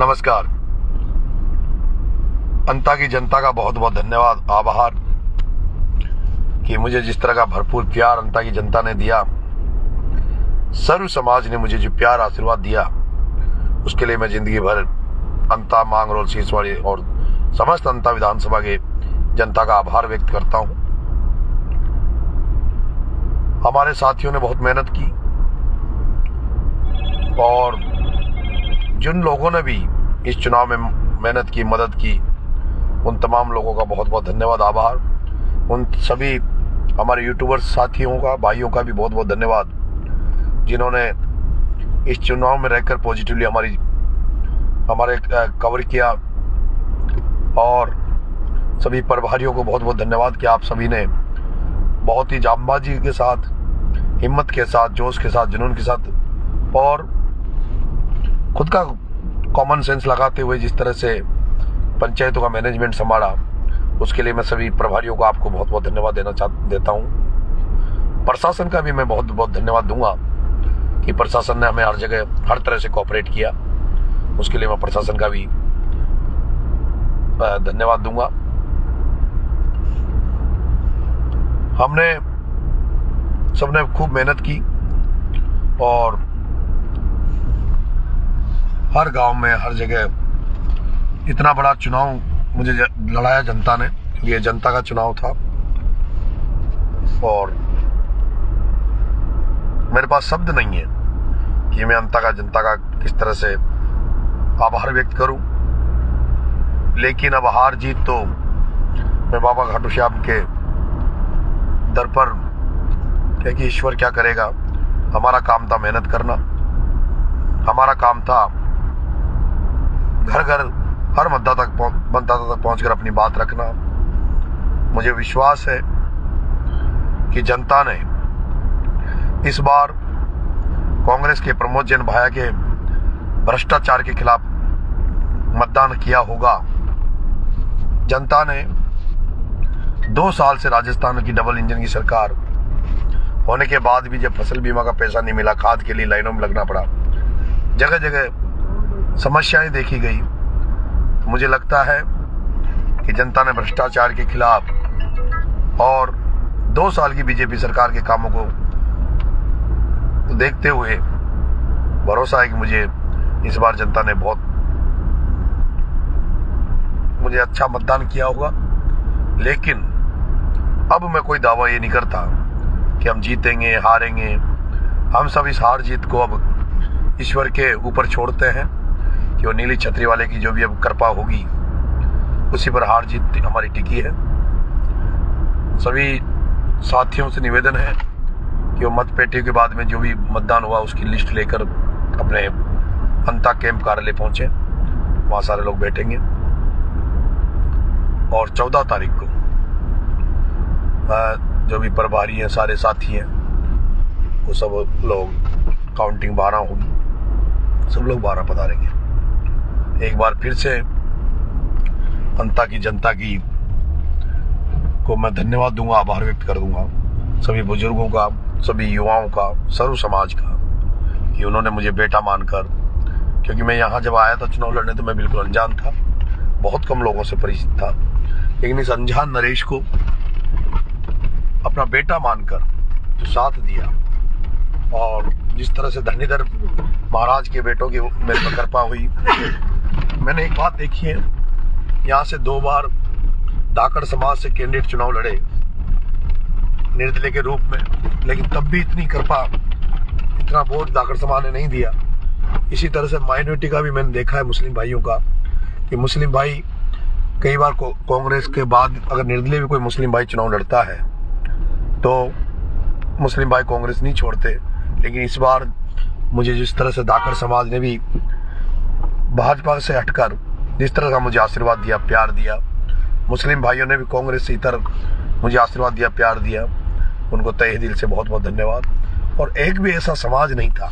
नमस्कार। अंता की जनता का बहुत बहुत धन्यवाद, आभार कि मुझे जिस तरह का भरपूर प्यार अंता की जनता ने दिया, सर्व समाज ने मुझे जो प्यार आशीर्वाद दिया, उसके लिए मैं जिंदगी भर अंता, मांगरोल, सीसवाड़ी और समस्त अंता विधानसभा के जनता का आभार व्यक्त करता हूं। हमारे साथियों ने बहुत मेहनत की और जिन लोगों ने भी इस चुनाव में मेहनत की, मदद की, उन तमाम लोगों का बहुत बहुत धन्यवाद, आभार। उन सभी हमारे यूट्यूबर्स साथियों का, भाइयों का भी बहुत बहुत धन्यवाद, जिन्होंने इस चुनाव में रहकर पॉजिटिवली हमारे कवर किया। और सभी प्रभारियों को बहुत बहुत धन्यवाद कि आप सभी ने बहुत ही जांबाजी के साथ, हिम्मत के साथ, जोश के साथ, जुनून के साथ और खुद का कॉमन सेंस लगाते हुए जिस तरह से पंचायतों का मैनेजमेंट संभाला, उसके लिए मैं सभी प्रभारियों को आपको बहुत बहुत धन्यवाद देता हूं। प्रशासन का भी मैं बहुत बहुत धन्यवाद दूंगा कि प्रशासन ने हमें हर जगह हर तरह से कोऑपरेट किया, उसके लिए मैं प्रशासन का भी धन्यवाद दूंगा। हमने सबने खूब मेहनत की और हर गांव में, हर जगह इतना बड़ा चुनाव मुझे लड़ाया जनता ने, क्योंकि ये जनता का चुनाव था और मेरे पास शब्द नहीं है कि मैं जनता का किस तरह से आभार व्यक्त करूं। लेकिन अब हार जीत तो मैं बाबा खाटू श्याम के दर पर है कि ईश्वर क्या करेगा। हमारा काम था मेहनत करना, हमारा काम था घर घर हर मतदाता तक पहुंचकर अपनी बात रखना। मुझे विश्वास है कि जनता ने इस बार कांग्रेस के प्रमोद जैन भाया के भ्रष्टाचार के खिलाफ मतदान किया होगा। जनता ने 2 साल से राजस्थान की डबल इंजन की सरकार होने के बाद भी जब फसल बीमा का पैसा नहीं मिला, खाद के लिए लाइनों में लगना पड़ा, जगह जगह समस्याएं देखी गई, तो मुझे लगता है कि जनता ने भ्रष्टाचार के खिलाफ और 2 साल की बीजेपी सरकार के कामों को देखते हुए भरोसा है कि मुझे इस बार जनता ने मुझे अच्छा मतदान किया होगा। लेकिन अब मैं कोई दावा ये नहीं करता कि हम जीतेंगे, हारेंगे। हम सब इस हार जीत को अब ईश्वर के ऊपर छोड़ते हैं कि वो नीली छतरी वाले की जो भी अब कृपा होगी, उसी पर हार जीत हमारी टिकी है। सभी साथियों से निवेदन है कि वो मतपेटी के बाद में जो भी मतदान हुआ उसकी लिस्ट लेकर अपने अंता कैंप कार्यालय पहुंचे, वहां सारे लोग बैठेंगे और 14 तारीख को जो भी प्रभारी हैं, सारे साथी हैं, वो सब लोग काउंटिंग 12 होगी, सब लोग 12 पधारेंगे। एक बार फिर से अंता की जनता को मैं धन्यवाद दूंगा, आभार व्यक्त कर दूंगा सभी बुजुर्गों का, सभी युवाओं का, सर्व समाज का, कि उन्होंने मुझे बेटा मानकर, क्योंकि मैं यहाँ जब आया था चुनाव लड़ने तो मैं बिल्कुल अनजान था, बहुत कम लोगों से परिचित था, लेकिन इस अनजान नरेश को अपना बेटा मानकर जो साथ दिया और जिस तरह से धनीधर महाराज के बेटों की मेरे पर कृपा हुई। मैंने एक बात देखी है, यहाँ से 2 बार धाकड़ समाज से कैंडिडेट चुनाव लड़े निर्दलीय के रूप में, लेकिन तब भी इतनी कृपा, इतना वोट धाकड़ समाज ने नहीं दिया। इसी तरह से माइनॉरिटी का भी मैंने देखा है, मुस्लिम भाइयों का, कि मुस्लिम भाई कई बार कांग्रेस के बाद अगर निर्दलीय भी कोई मुस्लिम भाई चुनाव लड़ता है तो मुस्लिम भाई कांग्रेस नहीं छोड़ते। लेकिन इस बार मुझे जिस तरह से धाकड़ समाज ने भी भाजपा से हटकर जिस तरह का मुझे आशीर्वाद दिया, प्यार दिया, मुस्लिम भाइयों ने भी कांग्रेस से इतर मुझे आशीर्वाद दिया, प्यार दिया, उनको तहे दिल से बहुत बहुत धन्यवाद। और एक भी ऐसा समाज नहीं था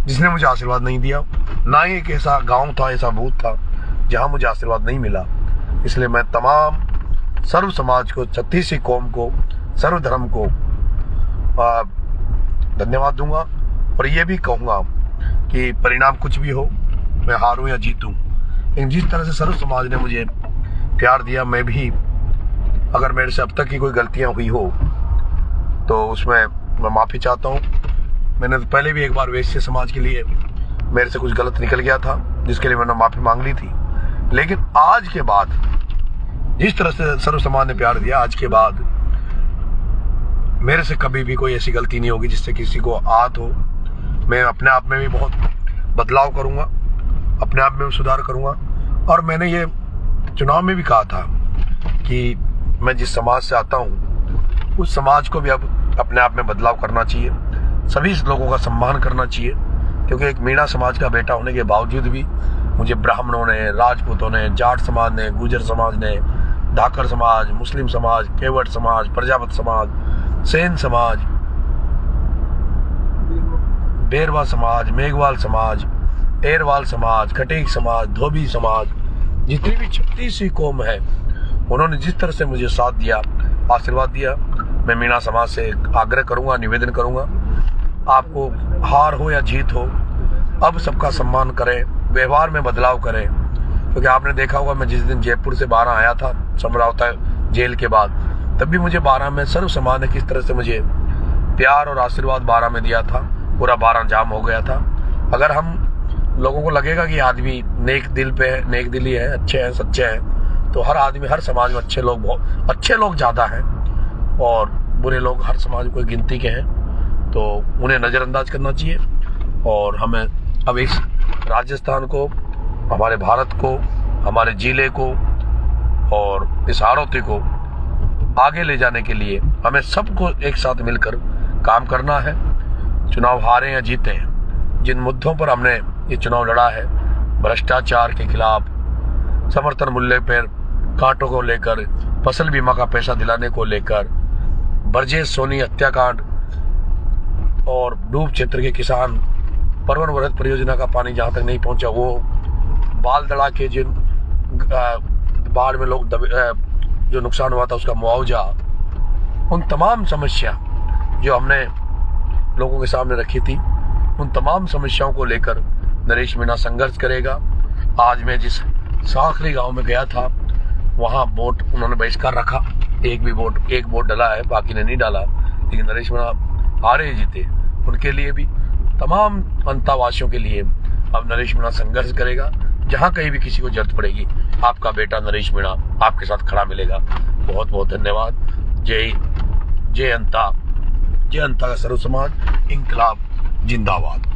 जिसने मुझे आशीर्वाद नहीं दिया, ना ही एक ऐसा गांव था, ऐसा बूथ था जहां मुझे आशीर्वाद नहीं मिला। इसलिए मैं तमाम सर्व समाज को, 36 कौम को, सर्व धर्म को धन्यवाद दूंगा और ये भी कहूंगा कि परिणाम कुछ भी हो, मैं हारूं या जीतूं, लेकिन जिस तरह से सर्व समाज ने मुझे प्यार दिया, मैं भी अगर मेरे से अब तक की कोई गलतियां हुई हो तो उसमें मैं माफ़ी चाहता हूँ। मैंने तो पहले भी एक बार वैश्य समाज के लिए मेरे से कुछ गलत निकल गया था, जिसके लिए मैंने माफ़ी मांग ली थी। लेकिन आज के बाद जिस तरह से सर्व समाज ने प्यार दिया, आज के बाद मेरे से कभी भी कोई ऐसी गलती नहीं होगी जिससे किसी को आहत हो। मैं अपने आप में भी बहुत बदलाव करूँगा, अपने आप में भी सुधार करूँगा। और मैंने ये चुनाव में भी कहा था कि मैं जिस समाज से आता हूँ उस समाज को भी अब अपने आप में बदलाव करना चाहिए, सभी लोगों का सम्मान करना चाहिए। क्योंकि एक मीणा समाज का बेटा होने के बावजूद भी मुझे ब्राह्मणों ने, राजपूतों ने, जाट समाज ने, गुर्जर समाज ने, धाकर समाज, मुस्लिम समाज, केवट समाज, प्रजापत समाज, सेन समाज, बेरवा समाज, मेघवाल समाज, एरवाल समाज, कटेक समाज, धोबी समाज, जितनी भी 36 कौम है, उन्होंने जिस तरह से मुझे साथ दिया, आशीर्वाद दिया, मैं मीणा समाज से आग्रह करूंगा, निवेदन करूंगा, आपको हार हो या जीत हो, अब सबका सम्मान करें, व्यवहार में बदलाव करें। क्योंकि आपने देखा होगा, मैं जिस दिन जयपुर से 12 आया था समरावता जेल के बाद, तब भी मुझे 12 में सर्व समाज ने किस तरह से मुझे प्यार और आशीर्वाद 12 में दिया था। पूरा 12 जाम हो गया था। अगर हम लोगों को लगेगा कि आदमी नेक दिल पे है, नेक दिली है, अच्छे हैं, सच्चे हैं, तो हर आदमी, हर समाज में अच्छे लोग ज़्यादा हैं और बुरे लोग हर समाज में कोई गिनती के हैं, तो उन्हें नज़रअंदाज करना चाहिए। और हमें अब इस राजस्थान को, हमारे भारत को, हमारे जिले को और इस हाड़ौती को आगे ले जाने के लिए हमें सबको एक साथ मिलकर काम करना है। चुनाव हारे या जीते, जिन मुद्दों पर हमने ये चुनाव लड़ा है, भ्रष्टाचार के खिलाफ, समर्थन मूल्य पर कांटों को लेकर, फसल बीमा का पैसा दिलाने को लेकर, ब्रजेश सोनी हत्याकांड और डूब क्षेत्र के किसान, परवन व्रत परियोजना का पानी जहाँ तक नहीं पहुँचा वो, बाल दड़ा के जिन बाढ़ में लोग जो नुकसान हुआ था उसका मुआवजा, उन तमाम समस्या जो हमने लोगों के सामने रखी थी, उन तमाम समस्याओं को लेकर नरेश मीणा संघर्ष करेगा। आज मैं जिस सांखली गांव में गया था, वहां वोट उन्होंने बहिष्कार रखा, एक वोट डला है, बाकी ने नहीं डाला, लेकिन नरेश मीणा हारे जीते, उनके लिए भी, तमाम अंतावासियों के लिए अब नरेश मीणा संघर्ष करेगा। जहां कहीं भी किसी को जरूरत पड़ेगी, आपका बेटा नरेश मीणा आपके साथ खड़ा मिलेगा। बहुत बहुत धन्यवाद। जय अंता का सर्व समाज, इंकलाब जिंदाबाद।